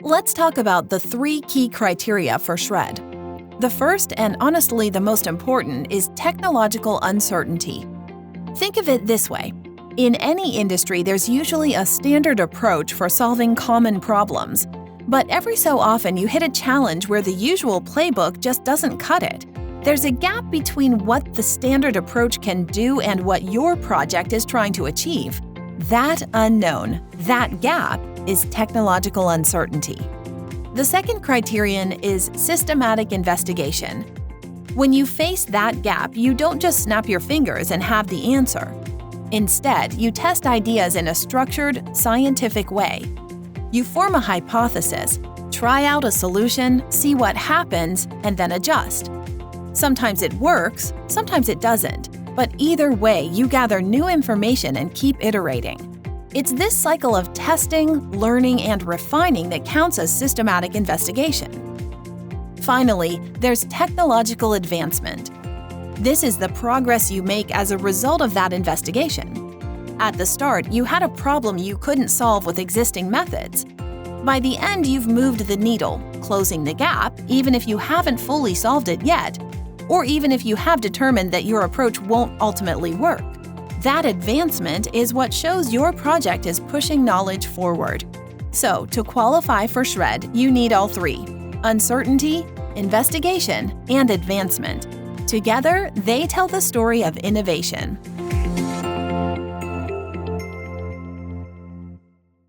Let's talk about the 3 key criteria for SR&ED. The first, and honestly the most important, is technological uncertainty. Think of it this way. In any industry, there's usually a standard approach for solving common problems. But every so often you hit a challenge where the usual playbook just doesn't cut it. There's a gap between what the standard approach can do and what your project is trying to achieve. That unknown, that gap, is technological uncertainty. The second criterion is systematic investigation. When you face that gap, you don't just snap your fingers and have the answer. Instead, you test ideas in a structured, scientific way. You form a hypothesis, try out a solution, see what happens, and then adjust. Sometimes it works, sometimes it doesn't, but either way, you gather new information and keep iterating. It's this cycle of testing, learning, and refining that counts as systematic investigation. Finally, there's technological advancement. This is the progress you make as a result of that investigation. At the start, you had a problem you couldn't solve with existing methods. By the end, you've moved the needle, closing the gap, even if you haven't fully solved it yet, or even if you have determined that your approach won't ultimately work. That advancement is what shows your project is pushing knowledge forward. So, to qualify for SR&ED, you need all 3: uncertainty, investigation, and advancement. Together, they tell the story of innovation.